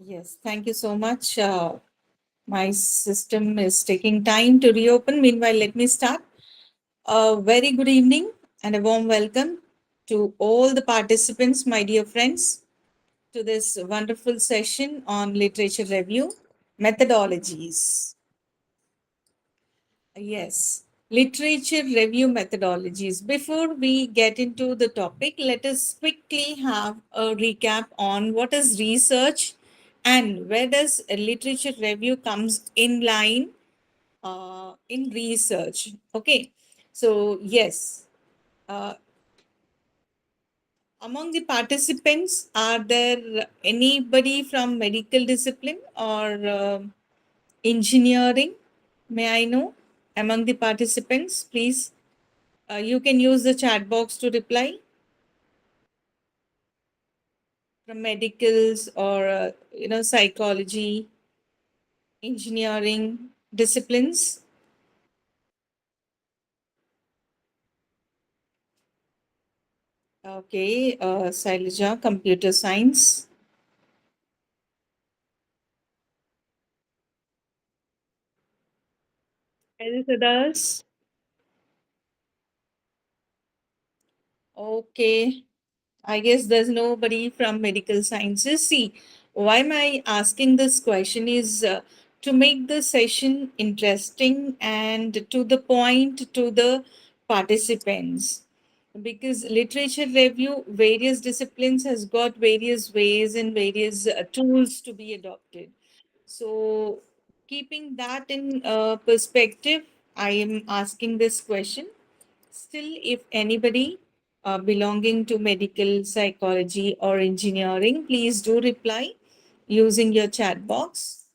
Yes, thank you so much. My system is taking time to reopen. Meanwhile, let me start. A very good evening and a warm welcome to all the participants, my dear friends, to this wonderful session on literature review methodologies. Yes, literature review methodologies. Before we get into the topic, let us quickly have a recap on what is research and where does a literature review comes in line in research. Okay, so yes, uh, among the participants, are there anybody from medical discipline or engineering? May I know among the participants, please? You can use the chat box to reply from medicals or psychology, engineering disciplines. Okay, Sailaja, computer science. Any others? Okay, I guess there's nobody from medical sciences. See, why am I asking this question is to make the session interesting and to the point to the participants. Because literature review, various disciplines has got various ways and various tools to be adopted. So, keeping that in perspective, I am asking this question. Still, if anybody belonging to medical, psychology, or engineering, please do reply using your chat box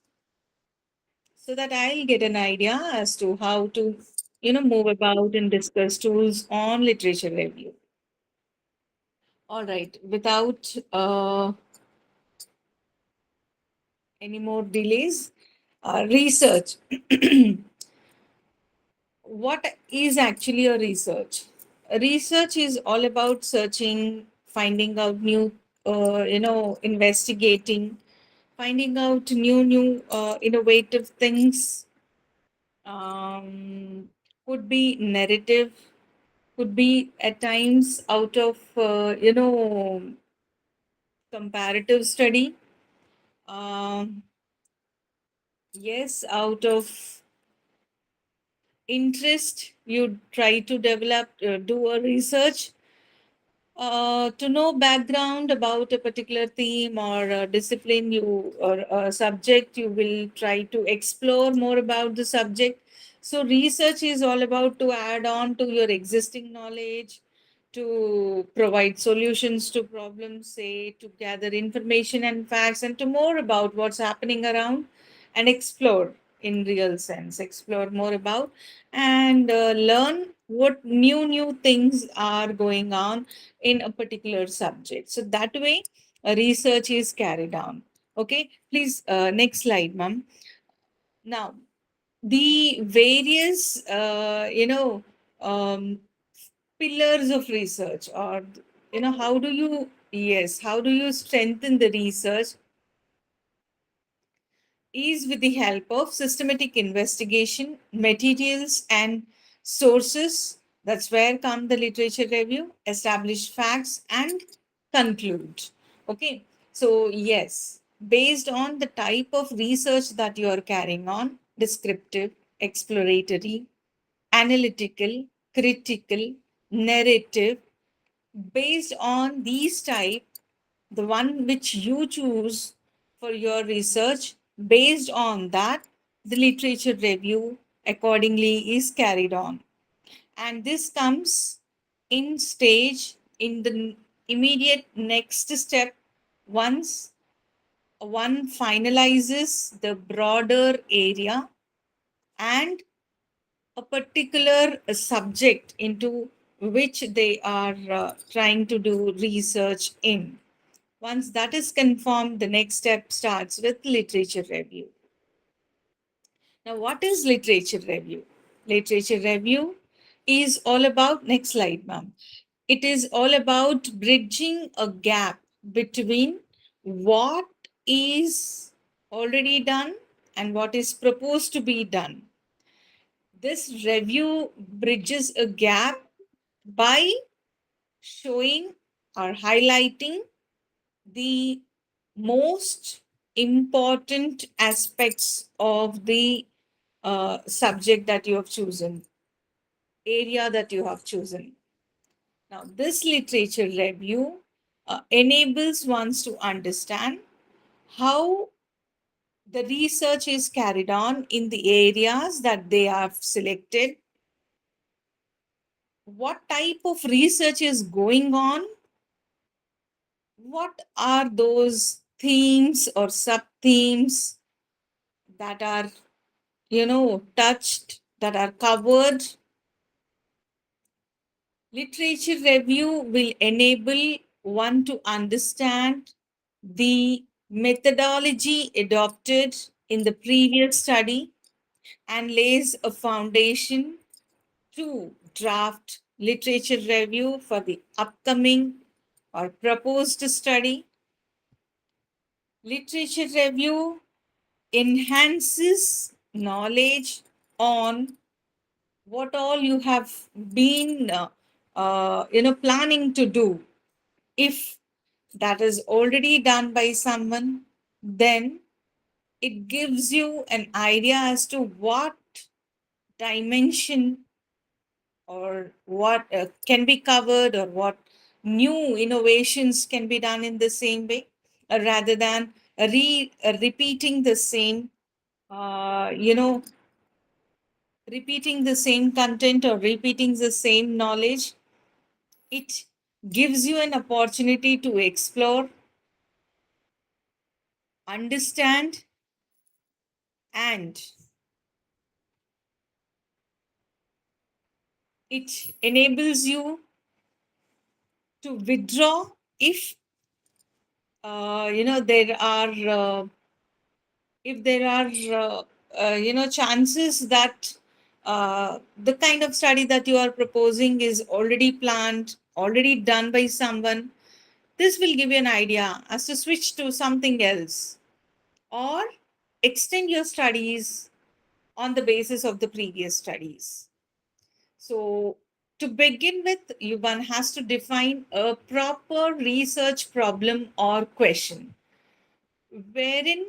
so that I'll get an idea as to how to, move about and discuss tools on literature review. All right, without any more delays, research. What is actually a research? Research is all about searching, finding out new, investigating, finding out new innovative things. Could be narrative, could be at times out of, comparative study. Um, yes, out of interest, you try to develop, do a research to know background about a particular theme or a discipline you or a subject you will try to explore more about the subject. So research is all about to add on to your existing knowledge, to provide solutions to problems, say to gather information and facts and to more about what's happening around and explore in real sense, explore more about and learn what new things are going on in a particular subject. So that way, research is carried on. Okay, please, next slide, ma'am. Now, the various, pillars of research, or, how do you, yes, how do you strengthen the research is with the help of systematic investigation, materials, and sources. That's where come the literature review, establish facts, and conclude. Okay, so yes, based on the type of research that you are carrying on, descriptive, exploratory, analytical, critical, narrative, based on these type, the one which you choose for your research, based on that, the literature review accordingly is carried on. And this comes in stage in the immediate next step once one finalizes the broader area and a particular subject into which they are trying to do research in. Once that is confirmed, the next step starts with literature review. Now, what is literature review? Literature review is all about, next slide, ma'am. It is all about bridging a gap between what is already done and what is proposed to be done. This review bridges a gap by showing or highlighting the most important aspects of the subject that you have chosen, area that you have chosen. Now, this literature review enables ones to understand how the research is carried on in the areas that they have selected, what type of research is going on, what are those themes or sub themes that are touched, that are covered. Literature review will enable one to understand the methodology adopted in the previous study and lays a foundation to draft literature review for the upcoming or proposed study. Literature review enhances knowledge on what all you have been planning to do. If that is already done by someone, then it gives you an idea as to what dimension or what can be covered or what new innovations can be done in the same way, rather than repeating the same uh, you know repeating the same content or repeating the same knowledge. It gives you an opportunity to explore, understand, and it enables you to withdraw if there are chances that the kind of study that you are proposing is already planned, already done by someone. This will give you an idea as to switch to something else or extend your studies on the basis of the previous studies. So, to begin with, one has to define a proper research problem or question, wherein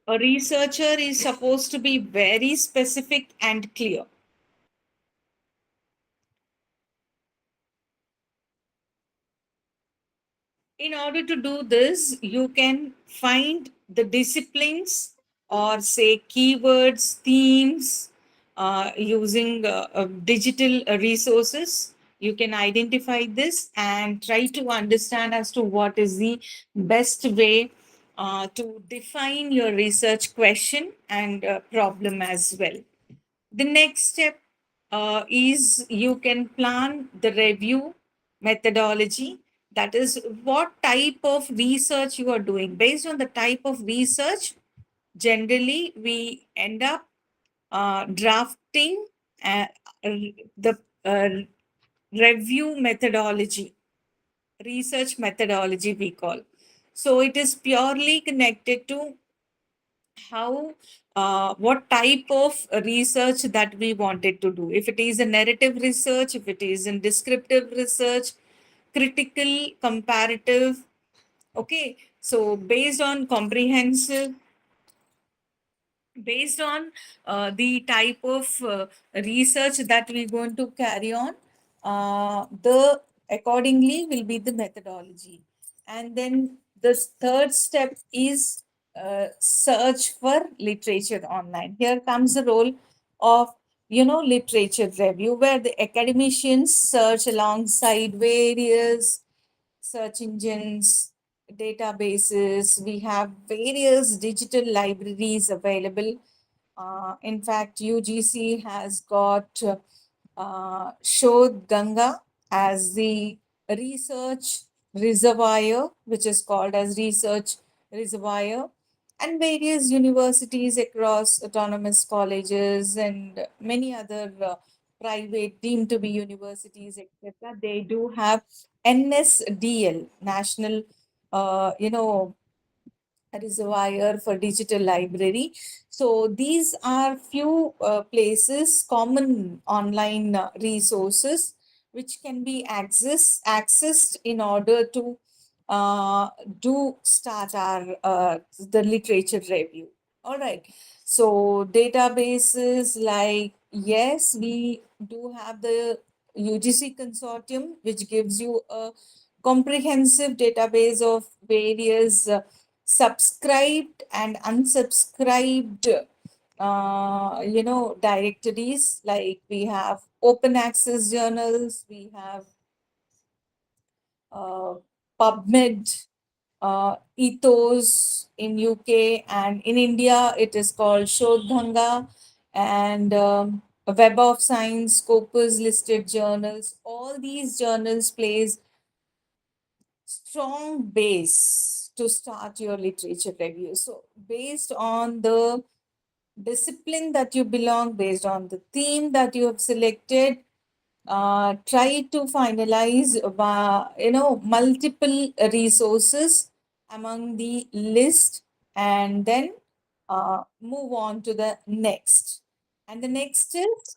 a researcher is supposed to be very specific and clear. In order to do this, you can find the disciplines or say keywords, themes using digital resources. You can identify this and try to understand as to what is the best way to define your research question and problem as well. The next step is you can plan the review methodology. That is, what type of research you are doing. Based on the type of research, generally we end up drafting the review methodology, research methodology we call. So it is purely connected to how what type of research that we wanted to do. If it is a narrative research, if it is in descriptive research, critical, comparative. Okay, so based on the type of research that we're going to carry on, the accordingly will be the methodology. And then the third step is search for literature online. Here comes the role of literature review, where the academicians search alongside various search engines, databases. We have various digital libraries available. In fact, UGC has got Shodh Ganga as the research reservoir, which is called as research reservoir, and various universities across autonomous colleges and many other private deemed to be universities, etc. They do have NSDL, National, uh, you know, reservoir for digital library. So these are few places, common online resources which can be accessed in order to uh, do start our the literature review. All right. So databases like, yes, we do have the UGC consortium, which gives you a comprehensive database of various subscribed and unsubscribed directories. Like we have open access journals, we have uh, PubMed, Ethos in UK, and in India it is called Shodhanga, and Web of Science, Scopus listed journals. All these journals plays strong base to start your literature review. So based on the discipline that you belong, based on the theme that you have selected, try to finalize multiple resources among the list, and then move on to the next. And the next is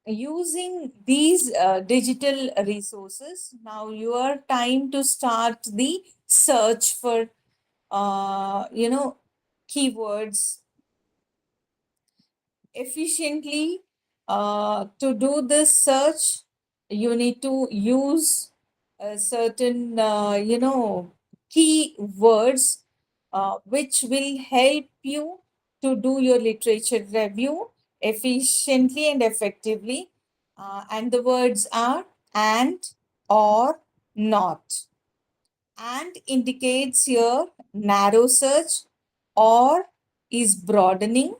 using these digital resources. Now your time to start the search for keywords efficiently. To do this search, you need to use a certain, key words which will help you to do your literature review efficiently and effectively. And the words are and, or, not. And indicates your narrow search, or is broadening,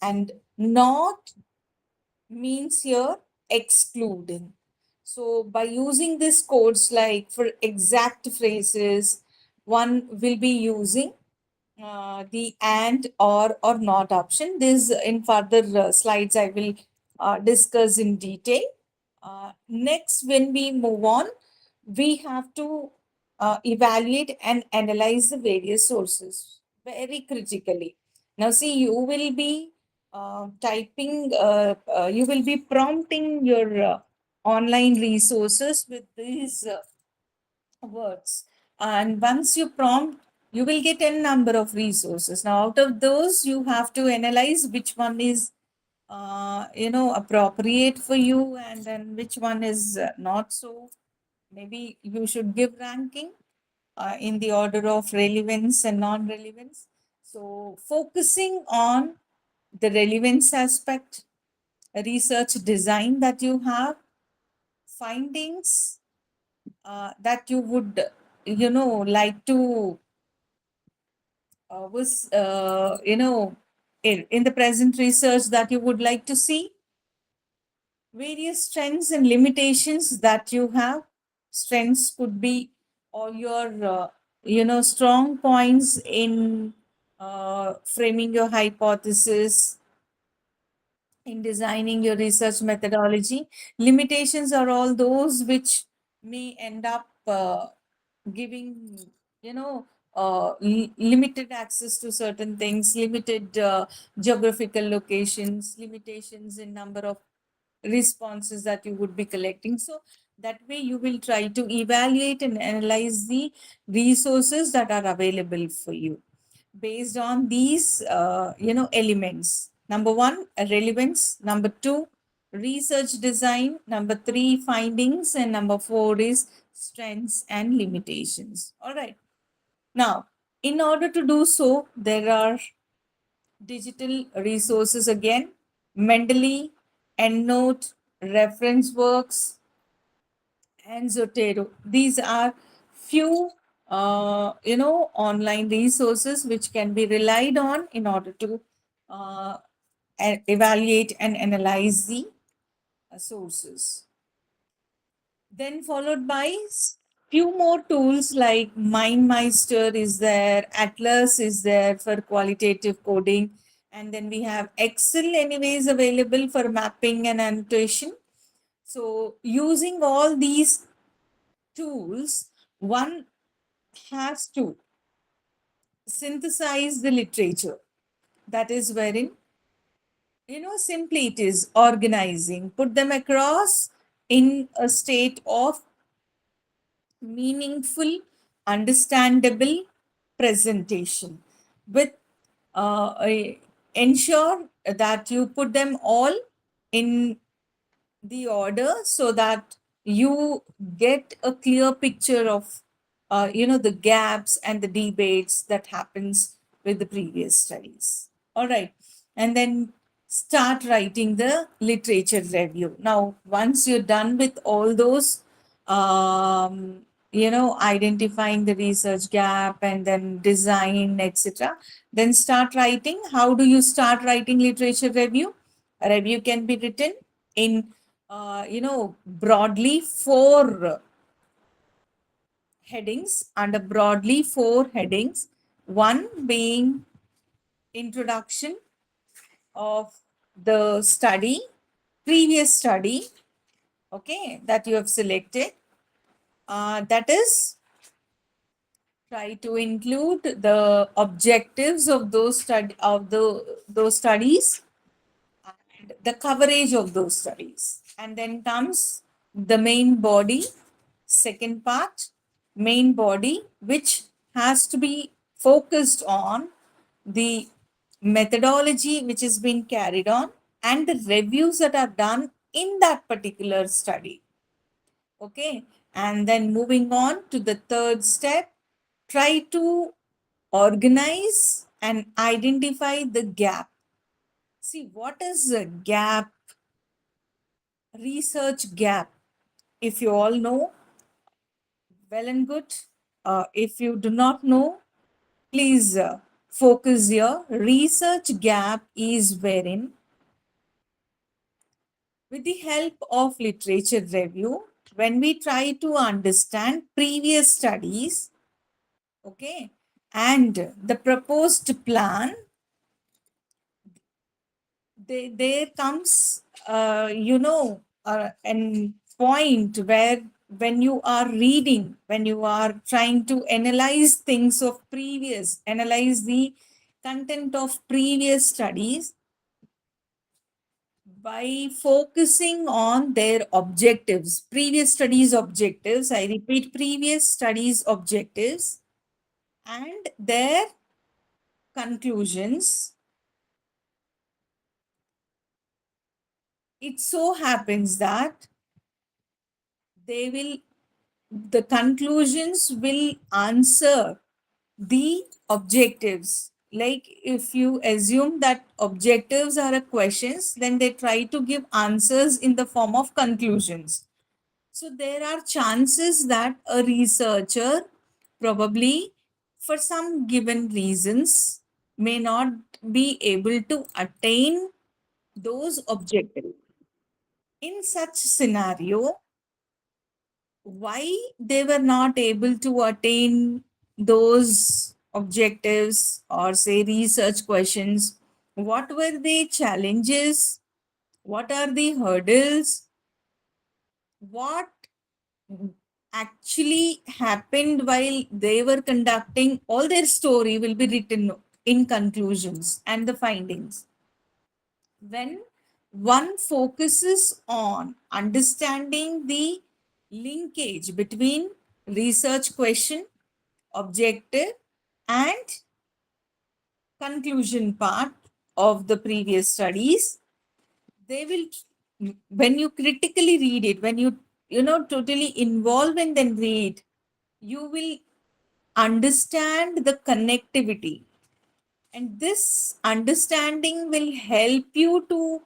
and not means here excluding. So by using these codes, like for exact phrases, one will be using the and, or not option. This in further slides I will discuss in detail. Next, when we move on, we have to evaluate and analyze the various sources very critically. Now, see, you will be you will be prompting your online resources with these words. And once you prompt, you will get a number of resources. Now, out of those, you have to analyze which one is appropriate for you, and then which one is not so. Maybe you should give ranking in the order of relevance and non-relevance. So focusing on the relevance aspect, research design that you have, findings that you would like to was in the present research that you would like to see, various strengths and limitations that you have. Strengths could be all your strong points in framing your hypothesis, in designing your research methodology. Limitations are all those which may end up giving, limited access to certain things, limited geographical locations, limitations in number of responses that you would be collecting. So that way you will try to evaluate and analyze the resources that are available for you based on these elements. Number one, relevance. Number two, research design. Number three, findings. And number four is strengths and limitations. All right. Now, in order to do so, there are digital resources again: Mendeley, EndNote, Reference Works, and Zotero. These are few online resources which can be relied on in order to uh, evaluate and analyze the sources. Then followed by few more tools like MindMeister is there, Atlas is there for qualitative coding, and then we have Excel anyways available for mapping and annotation. So using all these tools, one has to synthesize the literature. That is wherein, simply it is organizing, put them across in a state of meaningful, understandable presentation with ensure that you put them all in the order so that you get a clear picture of the gaps and the debates that happens with the previous studies. All right, and then start writing the literature review. Now once you're done with all those, identifying the research gap and then design, etc., then start writing. How do you start writing literature review? A review can be written in broadly four headings, under broadly four headings. One being introduction of the study, previous study, okay, that you have selected. That is, try to include the objectives of those studies and the coverage of those studies. And then comes the main body, second part, main body, which has to be focused on the methodology which is being carried on and the reviews that are done in that particular study. Okay. And then moving on to the third step, try to organize and identify the gap. See, what is a gap? Research gap. If you all know, well and good. If you do not know, please focus here. Research gap is wherein, with the help of literature review, when we try to understand previous studies, okay, and the proposed plan, there comes, an point where when you are reading, when you are trying to analyze the content of previous studies by focusing on their objectives, previous studies objectives, I repeat, previous studies objectives and their conclusions. It so happens that they will the conclusions will answer the objectives. Like if you assume that objectives are a questions, then they try to give answers in the form of conclusions. So there are chances that a researcher probably for some given reasons may not be able to attain those objectives. In such scenario, why they were not able to attain those objectives or say research questions, what were the challenges, what are the hurdles, what actually happened while they were conducting, all their story will be written in conclusions and the findings. When one focuses on understanding the linkage between research question, objective, and conclusion part of the previous studies, they will, when you critically read it, when you totally involve and then read, you will understand the connectivity. And this understanding will help you to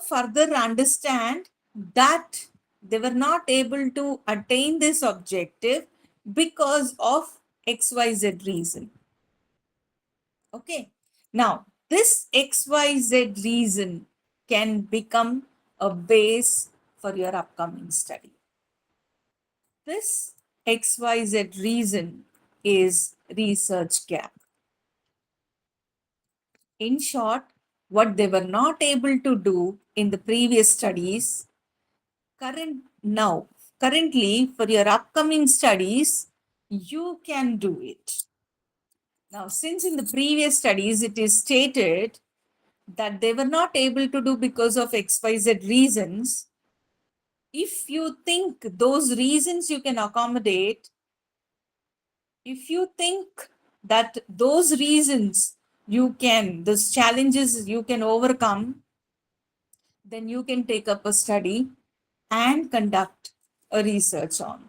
further understand that they were not able to attain this objective because of XYZ reason. Okay. Now, this XYZ reason can become a base for your upcoming study. This XYZ reason is research gap. In short, what they were not able to do in the previous studies, currently for your upcoming studies, you can do it. Now, since in the previous studies it is stated that they were not able to do because of XYZ reasons, if you think those reasons you can accommodate, if you think that those reasons you can, those challenges you can overcome, then you can take up a study and conduct a research on.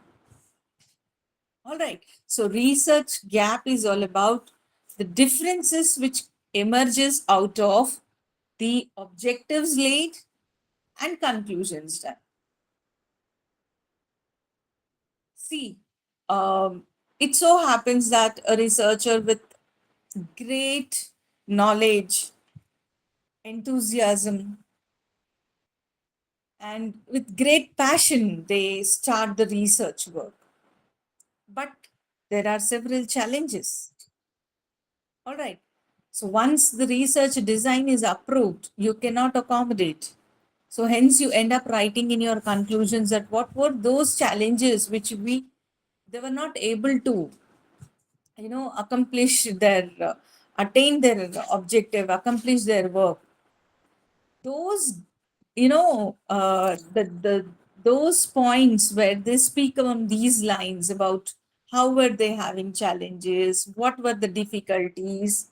All right. So research gap is all about the differences which emerges out of the objectives laid and conclusions done. See, it so happens that a researcher with great knowledge, enthusiasm, and with great passion, they start the research work. But there are several challenges. All right. So once the research design is approved, you cannot accommodate. So hence you end up writing in your conclusions that what were those challenges which they were not able to, accomplish their, attain their objective, accomplish their work. Those, the those points where they speak on these lines about how were they having challenges, what were the difficulties,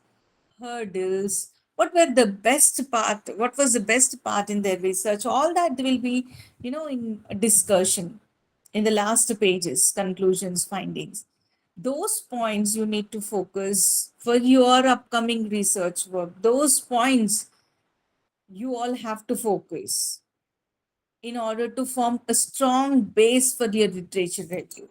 hurdles, what were the best part, what was the best part in their research, all that will be, in discussion in the last pages, conclusions, findings. Those points you need to focus for your upcoming research work. Those points you all have to focus in order to form a strong base for your literature review.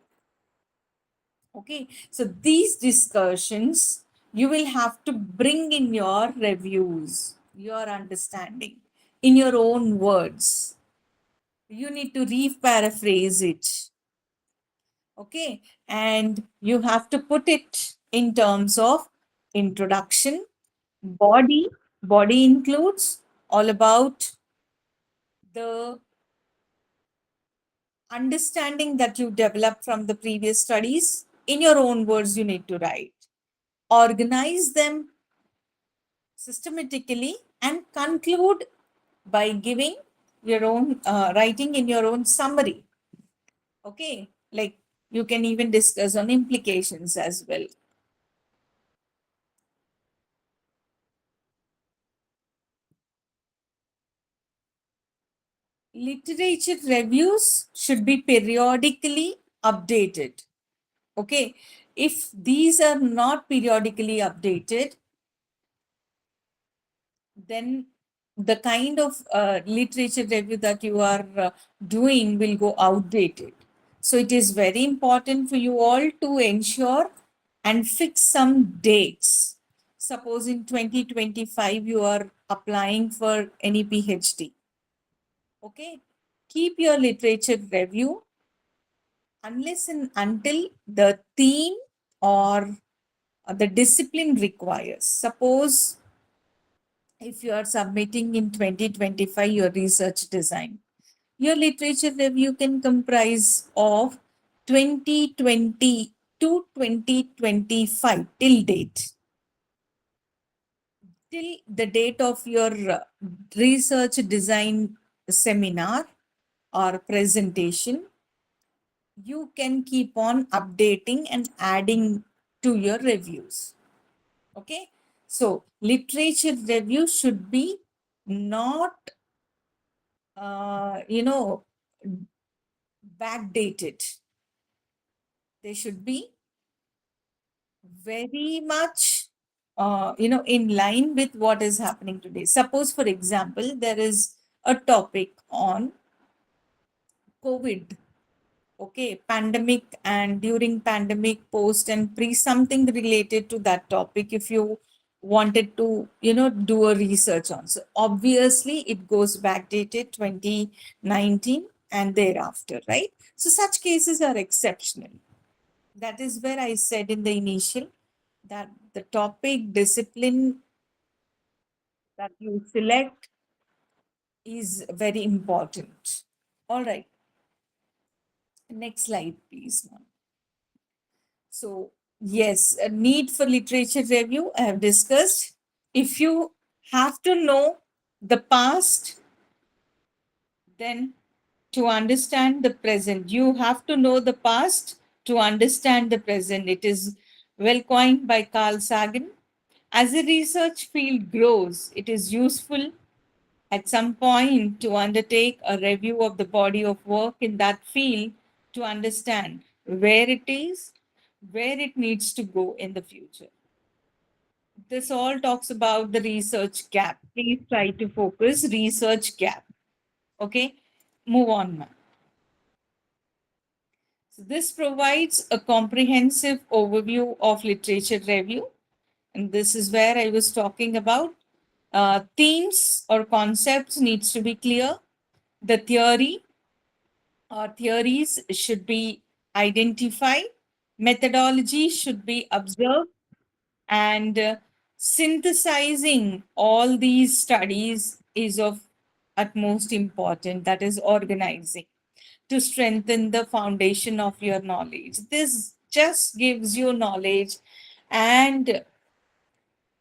Okay, so these discussions you will have to bring in your reviews, your understanding, in your own words. You need to re-paraphrase it. Okay, and you have to put it in terms of introduction, body. Body includes all about the understanding that you developed from the previous studies. In your own words, you need to write. Organize them systematically and conclude by giving your own writing in your own summary. Okay, like you can even discuss on implications as well. Literature reviews should be periodically updated. Okay, if these are not periodically updated, then the kind of literature review that you are doing will go outdated. So it is very important for you all to ensure and fix some dates. Suppose in 2025 you are applying for any PhD. Okay, keep your literature review unless and until the theme or the discipline requires. Suppose if you are submitting in 2025 your research design, your literature review can comprise of 2020 to 2025 till date. Till the date of your research design seminar or presentation, you can keep on updating and adding to your reviews. Okay, so literature review should be not backdated. They should be very much in line with what is happening today. Suppose for example there is a topic on COVID. Okay, pandemic, and during pandemic, post and pre, something related to that topic, if you wanted to do a research on. So obviously it goes backdated 2019 and thereafter, right? So such cases are exceptional. That is where I said in the initial that the topic discipline that you select is very important. All right, next slide please, ma'am. So Yes, a need for literature review, I have discussed. If you have to know the past, then to understand the present, you have to know the past to understand the present. It is well coined by Carl Sagan. As a research field grows, it is useful at some point to undertake a review of the body of work in that field to understand where it is, where it needs to go in the future. This all talks about the research gap. Please try to focus research gap. Okay, move on, ma'am. So this provides a comprehensive overview of literature review, and this is where I was talking about. Themes or concepts needs to be clear. The theory or theories should be identified. Methodology should be observed, and synthesizing all these studies is of utmost important. That is organizing to strengthen the foundation of your knowledge. This just gives you knowledge. And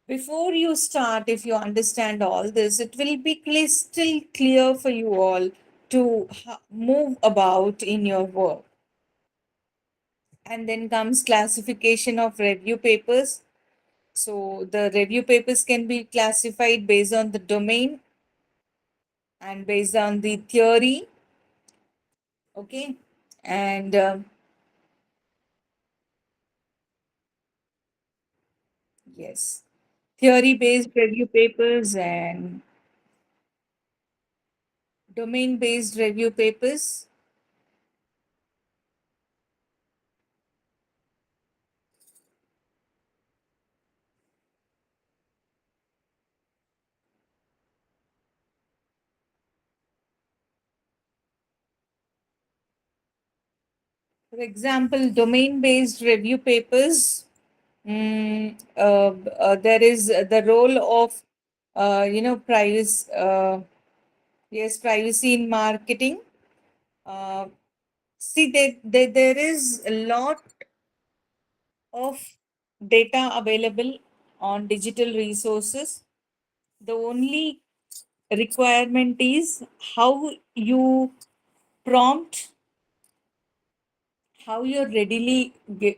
before you start, if you understand all this, it will be crystal clear for you all to move about in your work. And then comes classification of review papers. So the review papers can be classified based on the domain and based on the theory. Okay. And yes, theory based review papers and domain based review papers. For example, domain based review papers, there is the role of, privacy, yes, privacy in marketing. Uh, See, there is a lot of data available on digital resources. The only requirement is how you prompt, how you're readily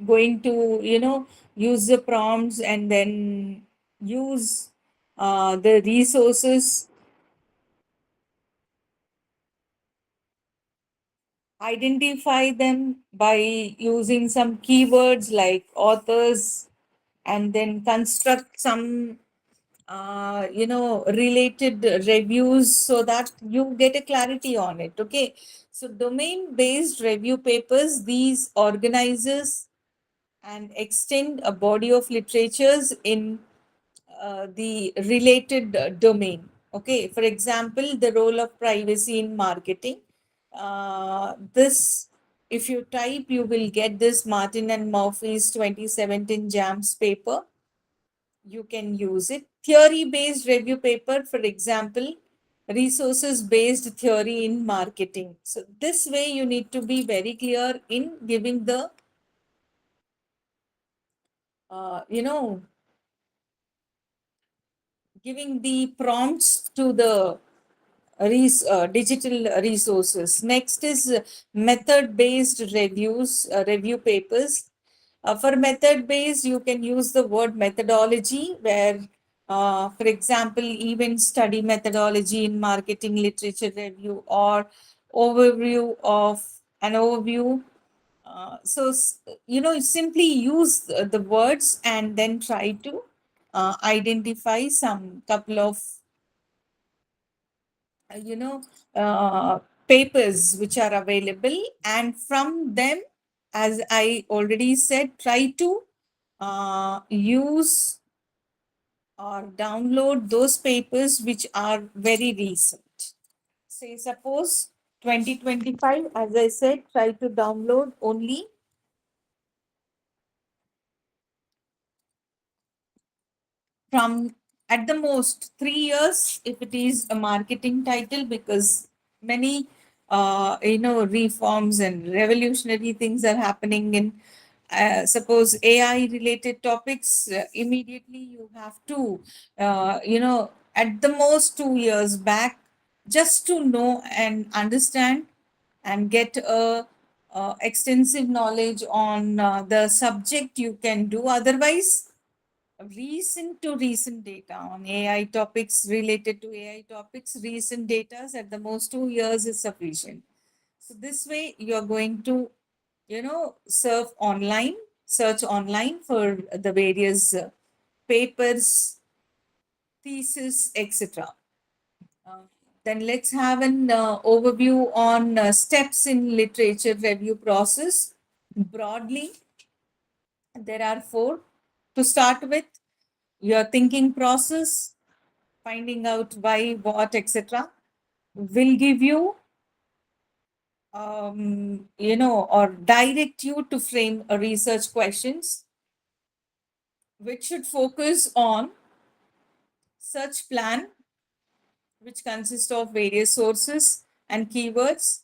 going to, use the prompts and then use the resources, identify them by using some keywords like authors, and then construct some related reviews so that you get a clarity on it. Okay, so domain based review papers, these organizers and extend a body of literatures in the related domain. Okay, for example, the role of privacy in marketing. This, if you type, you will get this Martin and Murphy's 2017 JAMS paper. You can use it. Theory based review paper, for example, resources based theory in marketing. So, this way, you need to be very clear in giving the, uh, you know, giving the prompts to the digital resources. Next is method based review papers. For method based, you can use the word methodology, where, for example, event study methodology in marketing literature review, or overview of an overview. Simply use the words and then try to identify some couple of uh, you know papers which are available, and from them, as I already said, try to use or download those papers which are very recent. Say suppose 2025, as I said, try to download only from, at the most, 3 years if it is a marketing title, because many reforms and revolutionary things are happening in suppose AI related topics, immediately you have to, at the most 2 years back, just to know and understand and get a extensive knowledge on the subject you can do. Otherwise, recent to recent data on AI topics, related to AI topics, recent data at the most 2 years is sufficient. So this way you're going to, surf online, search online for the various papers, thesis, etc. Uh, then let's have an overview on steps in literature review process. Broadly, there are four. To start with, your thinking process, finding out why, what, etc., will give you, or direct you to frame a research questions, which should focus on search plan, which consists of various sources and keywords.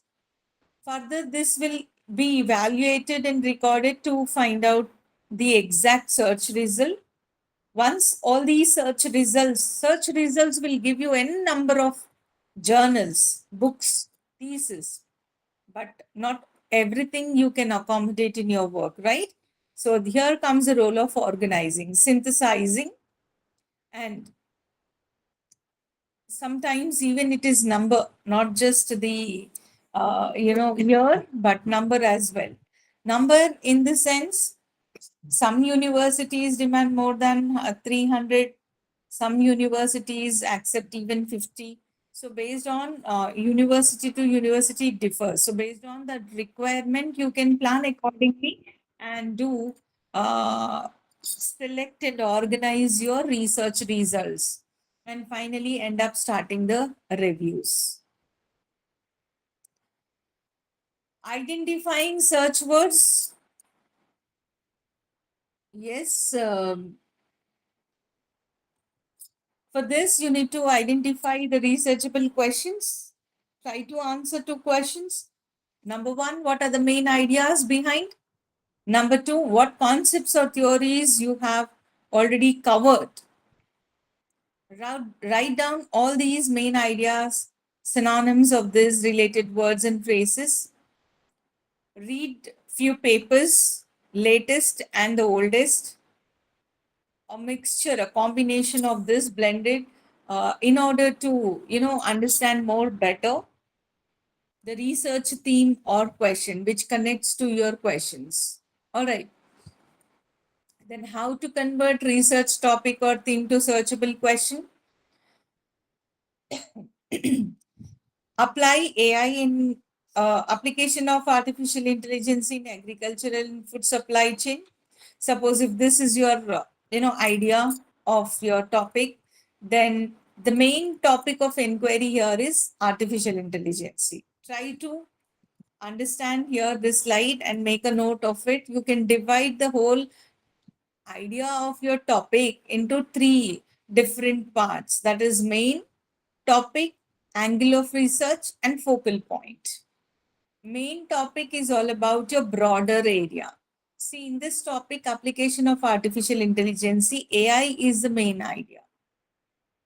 Further, this will be evaluated and recorded to find out the exact search result. Once all these search results will give you n number of journals, books, thesis, but not everything you can accommodate in your work, right? So here comes the role of organizing, synthesizing, and sometimes even it is number, not just the year, but number as well. Number in the sense, some universities demand more than 300, some universities accept even 50. So based on university to university differs. So based on that requirement, you can plan accordingly and do select and organize your research results, and finally end up starting the reviews. Identifying search words. Yes, for this, you need to identify the researchable questions. Try to answer two questions. Number one, what are the main ideas behind? Number two, what concepts or theories you have already covered? Write down all these main ideas, synonyms of these related words and phrases. Read few papers, latest and the oldest. A mixture, a combination of this blended, in order to, understand more better the research theme or question which connects to your questions. All right. Then how to convert research topic or theme to searchable question? Apply AI in application of artificial intelligence in agricultural and food supply chain. Suppose if this is your idea of your topic, then the main topic of inquiry here is artificial intelligence. Try to understand here this slide and make a note of it. You can divide the whole idea of your topic into three different parts, that is main topic, angle of research, and focal point. Main topic is all about your broader area. See, in this topic, application of artificial intelligence, AI is the main idea,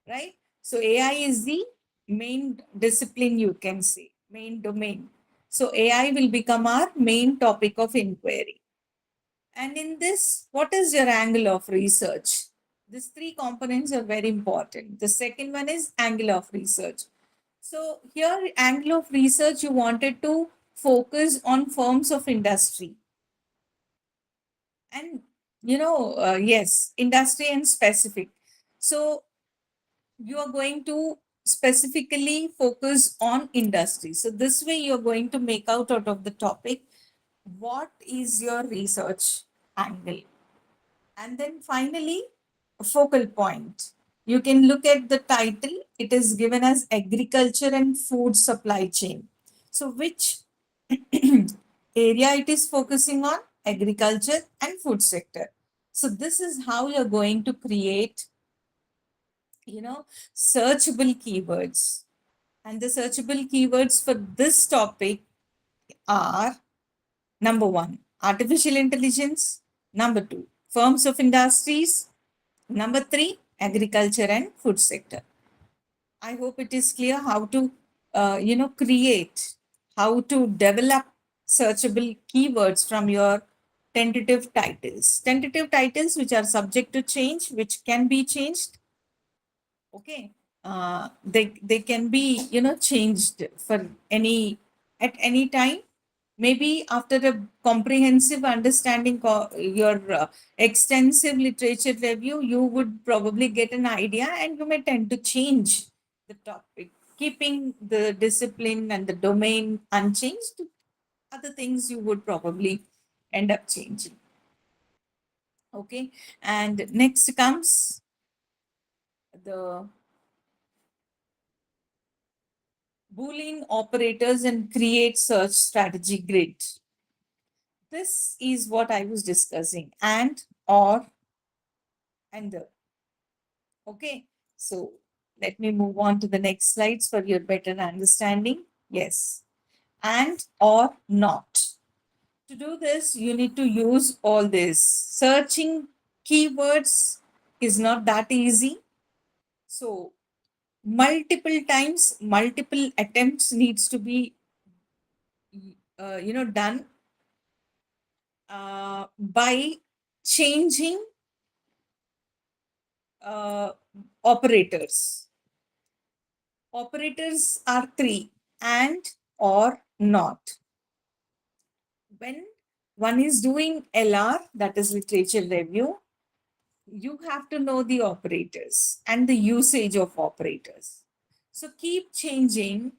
right? So AI is the main discipline, you can say, main domain. So AI will become our main topic of inquiry. And in this, what is your angle of research? These three components are very important. The second one is angle of research. So here, angle of research, you wanted to focus on firms of industry. And, yes, industry and specific. So you are going to specifically focus on industry. So this way you're going to make out of the topic, what is your research angle? And then finally, a focal point. You can look at the title. It is given as agriculture and food supply chain. So which area it is focusing on? Agriculture and food sector. So this is how you're going to create, searchable keywords. And the searchable keywords for this topic are: number one, artificial intelligence. Number two, firms of industries. Number three, agriculture and food sector. I hope it is clear how to, create, how to develop searchable keywords from your tentative titles. Tentative titles which are subject to change, which can be changed. Okay. They can be, changed for at any time. Maybe after a comprehensive understanding, your extensive literature review, you would probably get an idea and you may tend to change the topic, keeping the discipline and the domain unchanged. Other things you would probably end up changing. Okay. And next comes the Boolean operators and create search strategy grid. This is what I was discussing, and, or, and the. Okay, so let me move on to the next slides for your better understanding. Yes, and, or, not. To do this, you need to use all this. Searching keywords is not that easy. So multiple times, multiple attempts needs to be, done by changing operators. Operators are three: and, or, not. When one is doing LR, that is literature review, you have to know the operators and the usage of operators. So keep changing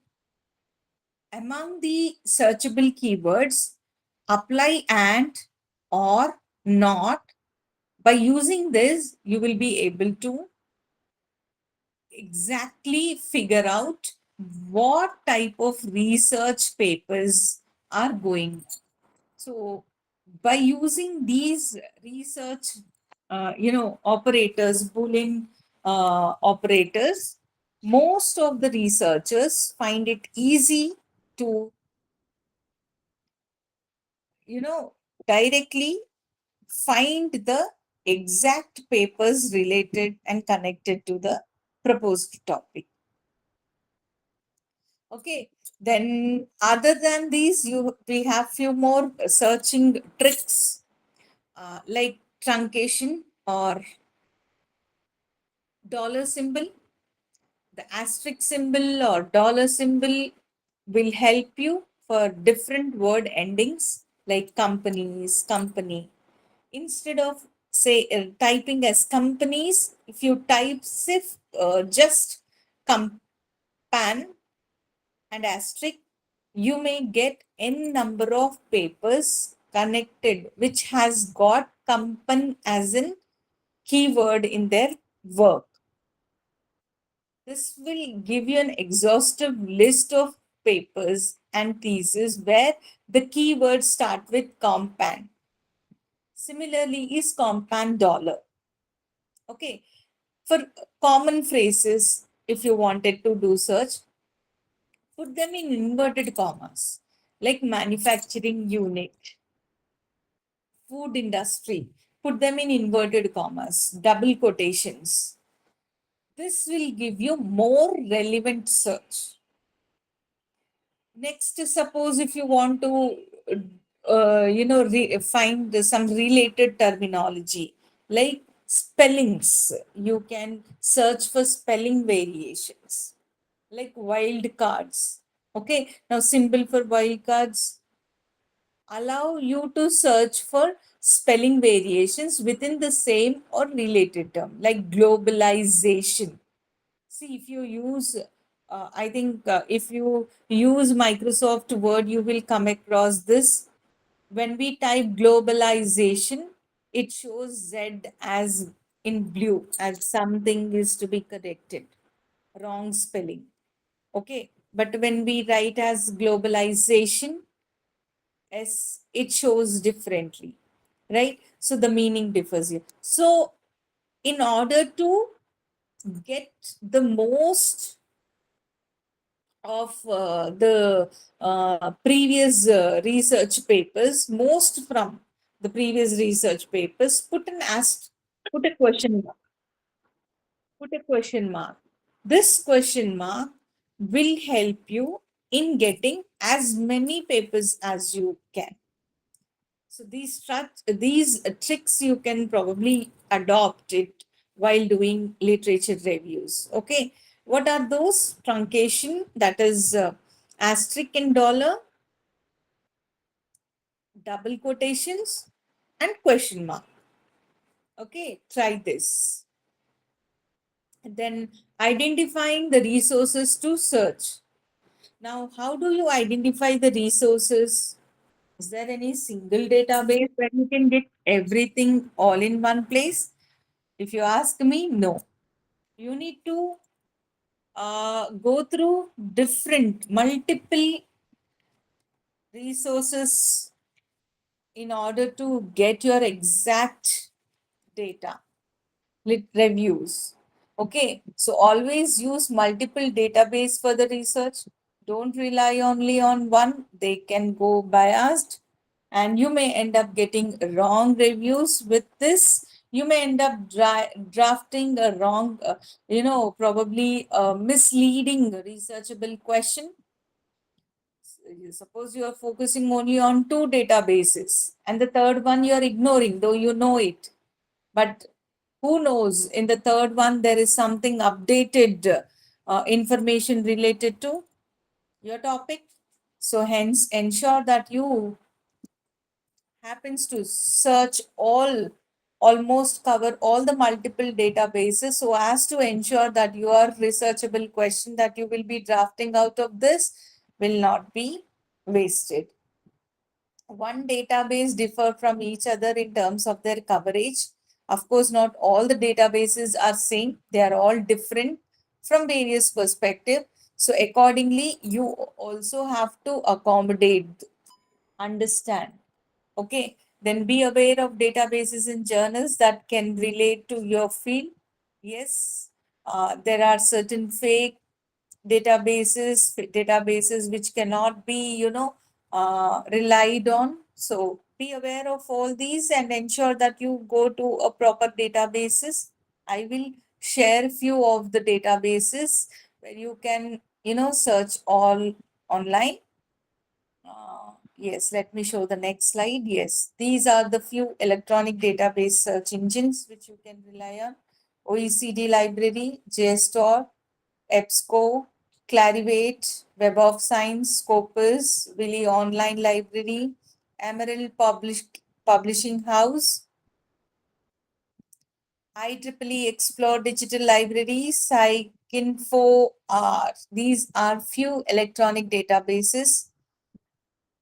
among the searchable keywords, apply and, or, not. By using this, you will be able to exactly figure out what type of research papers are going on. So by using these research, operators, Boolean operators, most of the researchers find it easy to, directly find the exact papers related and connected to the proposed topic. Okay, then other than these, we have few more searching tricks like truncation or dollar symbol. The asterisk symbol or dollar symbol will help you for different word endings like companies, company. Instead of say typing as companies, if you type just compan and asterisk, you may get n number of papers connected which has got compan as in keyword in their work. This will give you an exhaustive list of papers and theses where the keywords start with compan. Similarly is compan dollar. Okay. For common phrases, if you wanted to do search, put them in inverted commas, like manufacturing unit, food industry. Put them in inverted commas, double quotations. This will give you more relevant search. Next, suppose if you want to, find some related terminology like spellings, you can search for spelling variations like wild cards. Okay, now symbol for wild cards allow you to search for spelling variations within the same or related term like globalization. See, if you use, I think if you use Microsoft Word, you will come across this. When we type globalization, it shows Z as in blue, as something is to be corrected, wrong spelling. Okay, but when we write as globalization, it shows differently, right? So the meaning differs here. So in order to get the most of the previous research papers, most from the previous research papers, put a question mark, put a question mark. This question mark will help you in getting as many papers as you can. So these tricks you can probably adopt it while doing literature reviews. Okay, what are those? Truncation, that is asterisk and dollar, double quotations, and question mark. Okay, try this. Then identifying the resources to search. Now, how do you identify the resources? Is there any single database where you can get everything all in one place? If you ask me, no. You need to go through different, multiple resources in order to get your exact data, reviews. Okay, so always use multiple database for the research. Don't rely only on one, they can go biased and you may end up getting wrong reviews with this. You may end up drafting a wrong, probably a misleading researchable question. Suppose you are focusing only on two databases and the third one you are ignoring, though you know it. But who knows, in the third one, there is something updated information related to your topic. So, hence, ensure that you happens to search almost cover all the multiple databases so as to ensure that your researchable question that you will be drafting out of this will not be wasted. One database differ from each other in terms of their coverage. Of course, not all the databases are same. They are all different from various perspective. So accordingly, you also have to accommodate, understand. Okay, then be aware of databases and journals that can relate to your field. Yes, there are certain fake databases which cannot be, relied on. So be aware of all these and ensure that you go to a proper databases. I will share few of the databases where you can, search all online. Yes, let me show the next slide. Yes, these are the few electronic database search engines which you can rely on. OECD Library, JSTOR, EBSCO, Clarivate, Web of Science, Scopus, Willy Online Library, Emerald Publishing House, IEEE Explore Digital Library, Scienceinfo R. These are few electronic databases,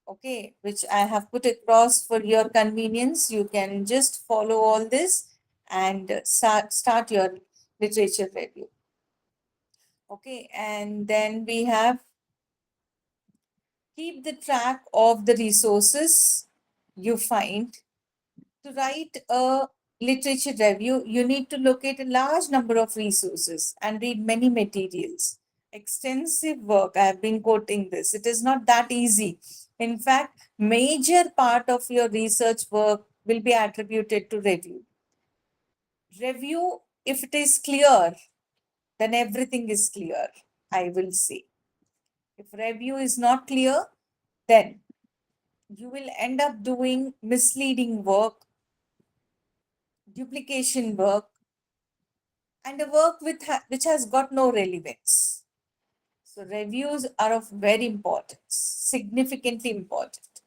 okay, which I have put across for your convenience. You can just follow all this and start your literature review. Okay, and then we have keep the track of the resources you find. To write a literature review, you need to locate a large number of resources and read many materials. Extensive work, I have been quoting this. It is not that easy. In fact, major part of your research work will be attributed to review. Review, if it is clear, then everything is clear, I will say. If review is not clear, then you will end up doing misleading work, duplication work, and a work which has got no relevance. So reviews are of very importance, significantly important.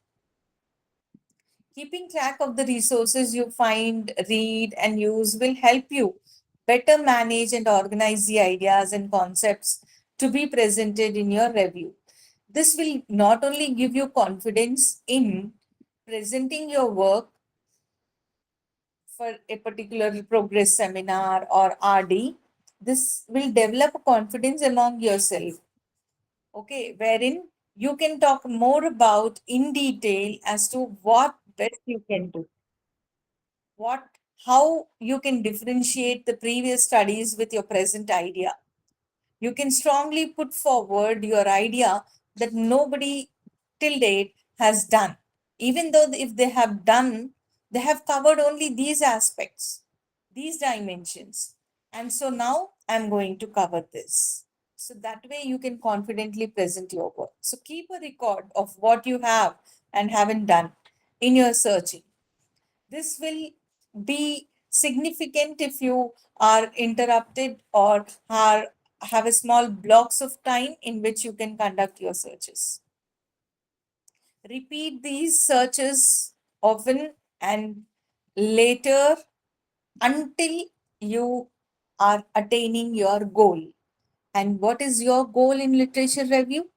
Keeping track of the resources you find, read, and use will help you better manage and organize the ideas and concepts to be presented in your review. This will not only give you confidence in presenting your work for a particular progress seminar or RD, this will develop confidence among yourself. Okay, wherein you can talk more about in detail as to what best you can do, what how you can differentiate the previous studies with your present idea. You can strongly put forward your idea that nobody till date has done. Even though if they have done, they have covered only these aspects, these dimensions. And so now I'm going to cover this. So that way you can confidently present your work. So keep a record of what you have and haven't done in your searching. This will be significant if you are interrupted or are have a small blocks of time in which you can conduct your searches. Repeat these searches often and later until you are attaining your goal. And what is your goal in literature review?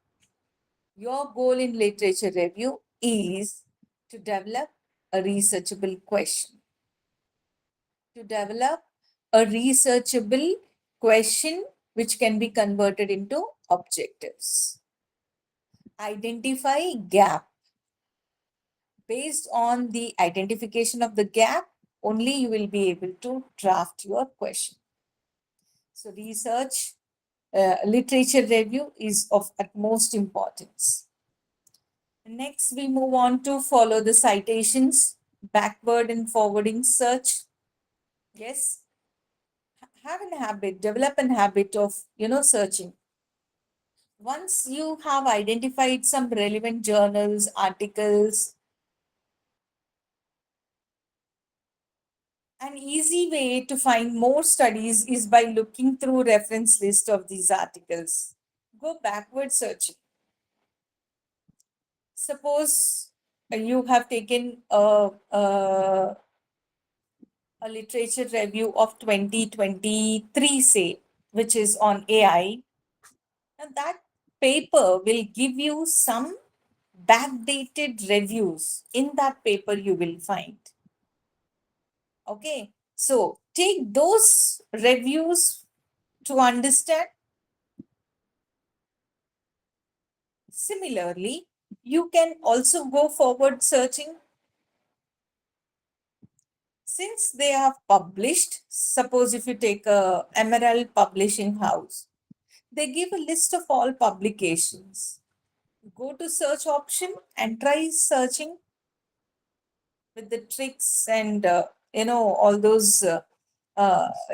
Your goal in literature review is to develop a researchable question. To develop a researchable question which can be converted into objectives. Identify gap. Based on the identification of the gap, only you will be able to draft your question. So research, literature review is of utmost importance. Next, we move on to follow the citations, backward and forwarding search. Yes, have an habit, develop an habit of, searching. Once you have identified some relevant journals, articles, an easy way to find more studies is by looking through reference list of these articles. Go backward searching. Suppose you have taken a literature review of 2023, say, which is on AI. And that paper will give you some backdated reviews. In that paper, you will find. Okay, so take those reviews to understand. Similarly, you can also go forward searching. Since they have published, suppose if you take a Emerald Publishing House, they give a list of all publications. Go to search option and try searching with the tricks and all those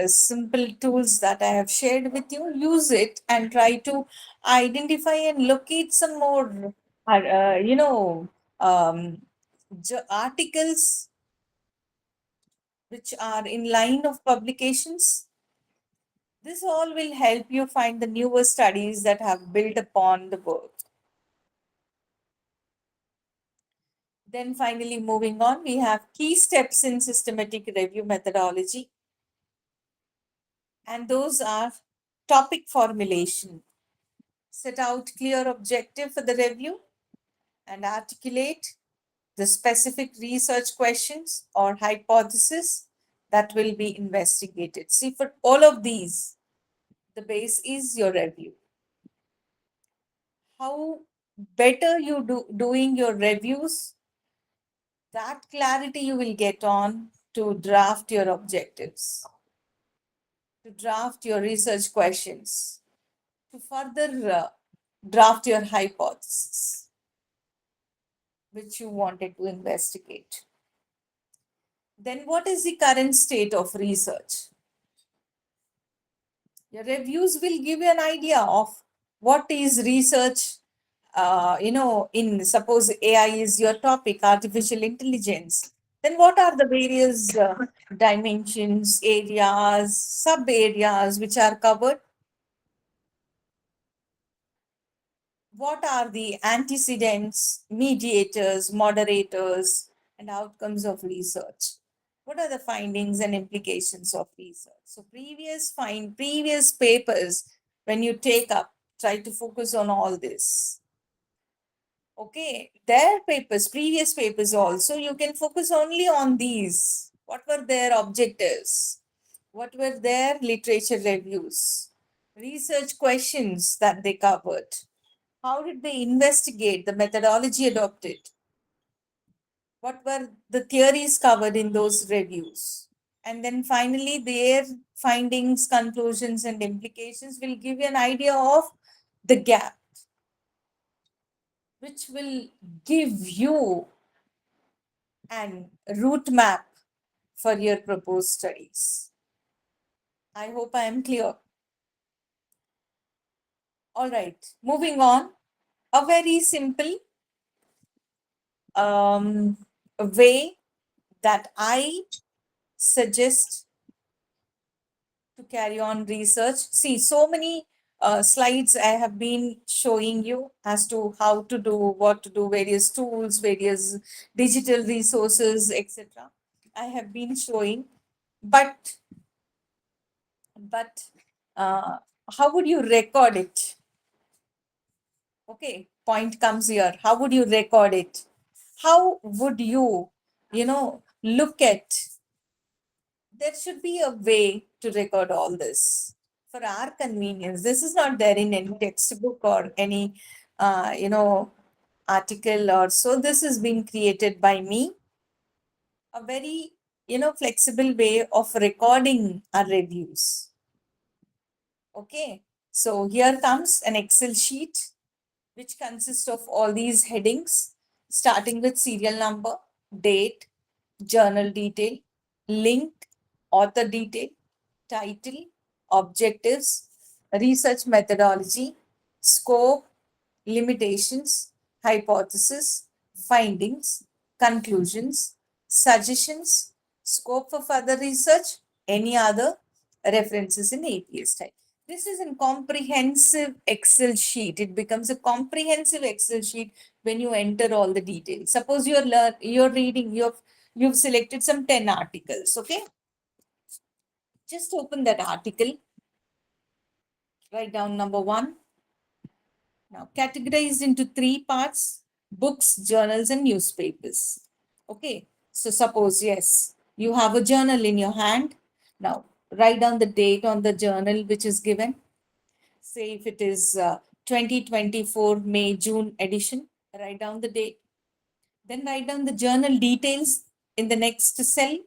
simple tools that I have shared with you. Use it and try to identify and locate some more um, articles which are in line of publications. This all will help you find the newer studies that have built upon the work. Then finally, moving on, we have key steps in systematic review methodology. And those are topic formulation. Set out clear objective for the review and articulate the specific research questions or hypothesis that will be investigated. See, for all of these, the base is your review. How better you doing your reviews, that clarity you will get on to draft your objectives, to draft your research questions, to further draft your hypothesis, which you wanted to investigate. Then what is the current state of research? Your reviews will give you an idea of what is research, in suppose AI is your topic, artificial intelligence. Then what are the various dimensions, areas, sub areas which are covered? What are the antecedents, mediators, moderators, and outcomes of research? What are the findings and implications of research? So previous papers, when you take up, try to focus on all this. Okay, their papers, previous papers also, you can focus only on these. What were their objectives? What were their literature reviews? Research questions that they covered. How did they investigate the methodology adopted? What were the theories covered in those reviews? And then finally, their findings, conclusions, and implications will give you an idea of the gap, which will give you an route map for your proposed studies. I hope I am clear. All right, moving on. A very simple way that I suggest to carry on research. See, so many slides I have been showing you as to how to do, what to do, various tools, various digital resources, etc. I have been showing, but but uh, how would you record it? Okay, point comes here. How would you record it? How would you, look at? There should be a way to record all this for our convenience. This is not there in any textbook or any, article or so. This has been created by me. A very, flexible way of recording our reviews. Okay. So here comes an Excel sheet which consists of all these headings, starting with serial number, date, journal detail, link, author detail, title, objectives, research methodology, scope, limitations, hypothesis, findings, conclusions, suggestions, scope for further research, any other references in APA style. This is a comprehensive Excel sheet. It becomes a comprehensive Excel sheet when you enter all the details. Suppose you're reading, you've selected some 10 articles, okay? Just open that article, write down number 1. Now, categorized into 3 parts: books, journals, and newspapers. Okay, so suppose, yes, you have a journal in your hand. Now, write down the date on the journal which is given. Say if it is 2024 May June edition, write down the date. Then write down the journal details in the next cell.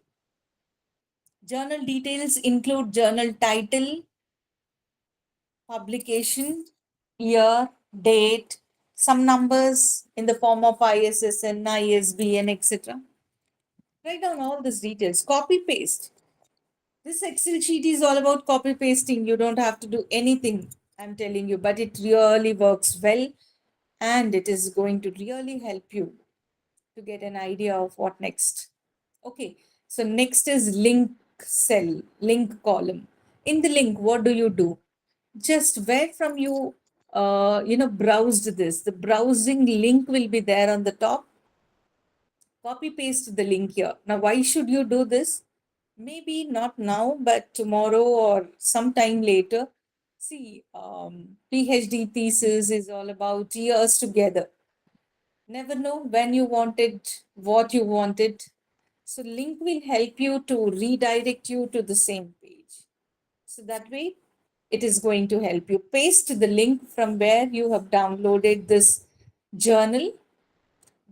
Journal details include journal title, publication, year, date, some numbers in the form of ISSN, ISBN, etc. Write down all these details. Copy paste. This Excel sheet is all about copy pasting. You don't have to do anything, I'm telling you, but it really works well and it is going to really help you to get an idea of what next. Okay, so next is link cell, link column. In the link, what do you do? Just where from you, browsed this, the browsing link will be there on the top. Copy paste the link here. Now, why should you do this? Maybe not now, but tomorrow or sometime later. See, PhD thesis is all about years together. Never know when you wanted, what you wanted. So link will help you to redirect you to the same page. So that way, it is going to help you. Paste the link from where you have downloaded this journal.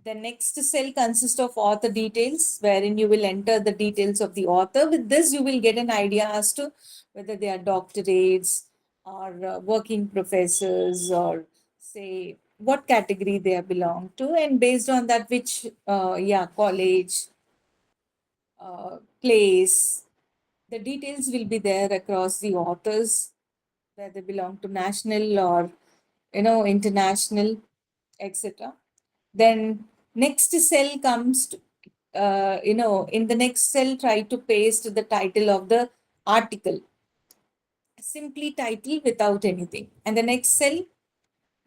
The next cell consists of author details, wherein you will enter the details of the author. With this, you will get an idea as to whether they are doctorates or working professors, or say what category they belong to, and based on that, which college, place. The details will be there across the authors, whether they belong to national or international, etc. Then next cell comes to, in the next cell, try to paste the title of the article. Simply title without anything. And the next cell,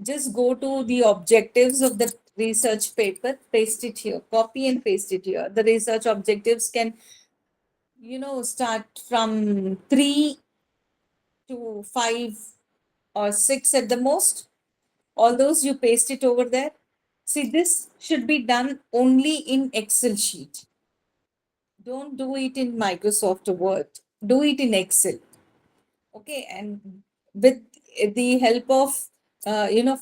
just go to the objectives of the research paper, paste it here, copy and paste it here. The research objectives can, start from 3 to 5 or 6 at the most. All those you paste it over there. See, this should be done only in Excel sheet. Don't do it in Microsoft Word. Do it in Excel. Okay, and with the help of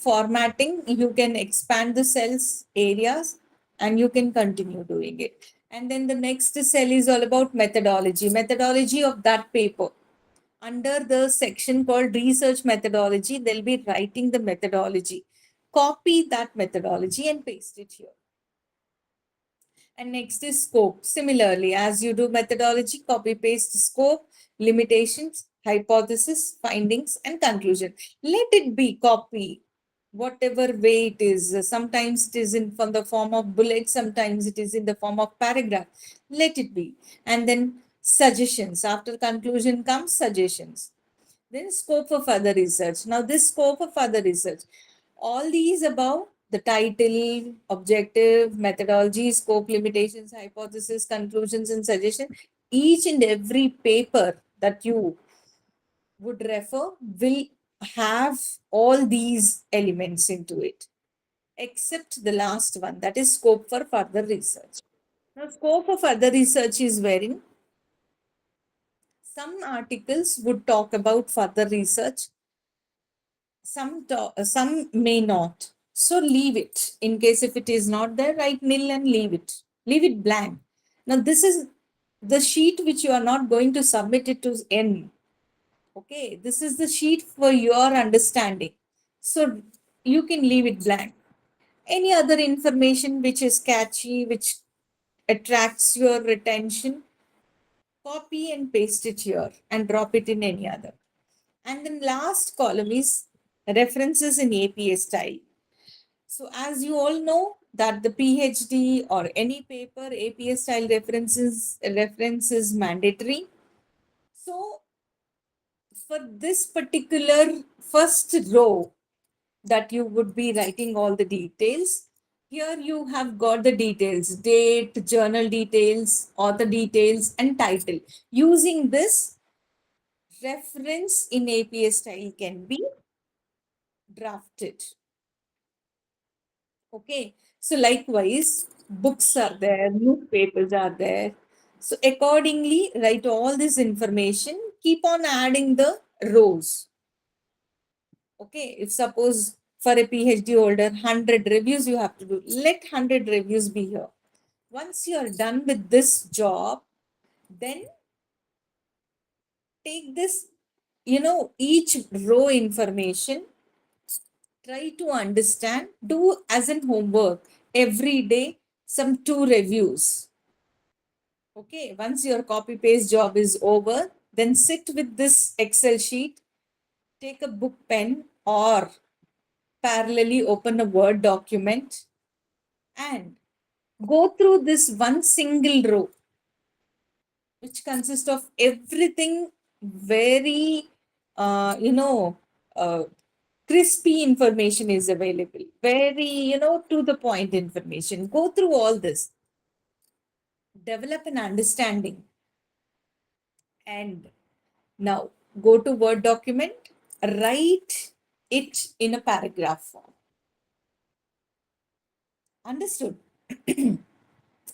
formatting, you can expand the cells areas and you can continue doing it. And then the next cell is all about methodology of that paper. Under the section called research methodology, they'll be writing the methodology. Copy that methodology and paste it here. And next is scope. Similarly, as you do methodology, copy paste scope, limitations, hypothesis, findings, and conclusion. Let it be copy, whatever way it is. Sometimes it is in from the form of bullet, sometimes it is in the form of paragraph. Let it be. And then suggestions. After conclusion comes suggestions. Then scope for further research. Now, this scope for further research, all these above, the title, objective, methodology, scope, limitations, hypothesis, conclusions, and suggestion, each and every paper that you would refer will have all these elements into it, except the last one, that is scope for further research. Now, scope for further research is wherein some articles would talk about further research, some may not. So leave it. In case if it is not there, write nil and leave it. Leave it blank. Now this is the sheet which you are not going to submit it to N. Okay, this is the sheet for your understanding. So you can leave it blank. Any other information which is catchy, which attracts your attention, copy and paste it here and drop it in any other. And then last column is references in APA style. So as you all know that the PhD or any paper APA style reference is mandatory. So for this particular first row that you would be writing all the details, here you have got the details, date, journal details, author details, and title. Using this, reference in APA style can be drafted. Okay, so likewise, books are there, newspapers are there. So accordingly, write all this information, keep on adding the rows. Okay, if suppose for a PhD holder, 100 reviews you have to do, let 100 reviews be here. Once you are done with this job, then take this, each row information, try to understand, do as in homework every day, some 2 reviews. Okay, once your copy paste job is over, then sit with this Excel sheet, take a book pen or parallelly open a Word document and go through this one single row, which consists of everything very, uh, crispy information is available, very, to the point information. Go through all this, develop an understanding, and now go to Word document, write it in a paragraph form. Understood?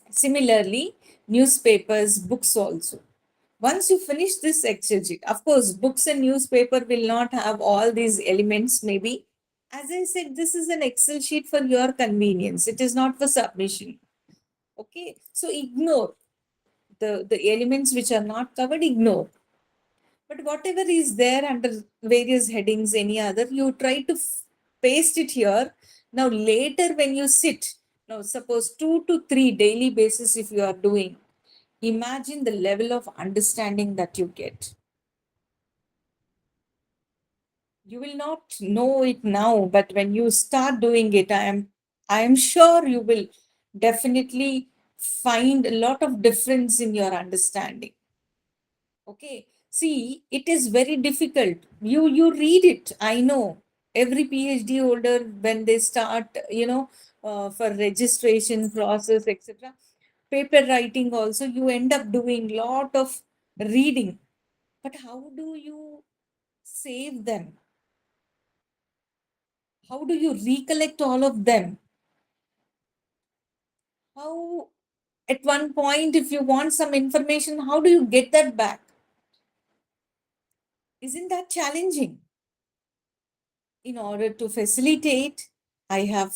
Similarly, newspapers, books also. Once you finish this Excel sheet, of course, books and newspaper will not have all these elements, maybe. As I said, this is an Excel sheet for your convenience. It is not for submission. Okay, so ignore the elements which are not covered, ignore. But whatever is there under various headings, any other, you try to paste it here. Now, later when you sit, now suppose 2 to 3 daily basis, if you are doing, imagine the level of understanding that you get. You will not know it now, but when you start doing it, I am sure you will definitely find a lot of difference in your understanding. Okay. See, it is very difficult. You read it. I know every PhD holder when they start, for registration process, etc. Paper writing also, you end up doing lot of reading. But how do you save them? How do you recollect all of them? How, at one point, if you want some information, how do you get that back? Isn't that challenging? In order to facilitate, I have,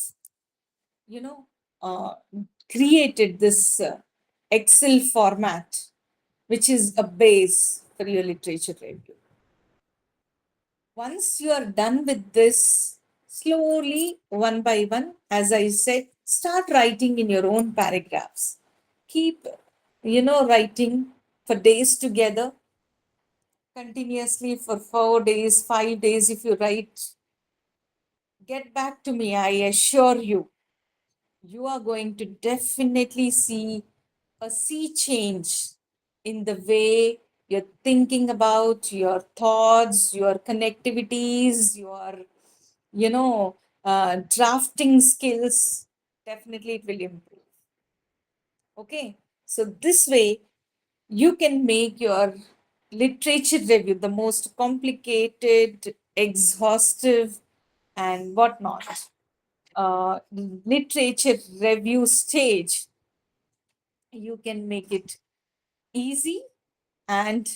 you know, uh, created this Excel format, which is a base for your literature review. Once you are done with this, slowly, one by one, as I said, start writing in your own paragraphs. Keep, writing for days together, continuously for 4 days, 5 days. If you write, get back to me. I assure you, you are going to definitely see a sea change in the way you're thinking about your thoughts, your connectivities, your, drafting skills. Definitely it will improve. Okay. So this way you can make your literature review the most complicated, exhaustive, and whatnot literature review stage. You can make it easy and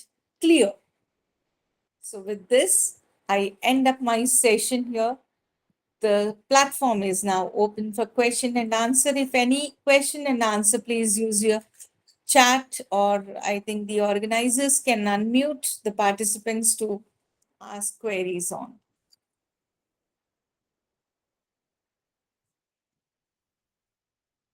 clear. So, with this, I end up my session here. The platform is now open for question and answer. If any question and answer, please use your chat, or I think the organizers can unmute the participants to ask queries on.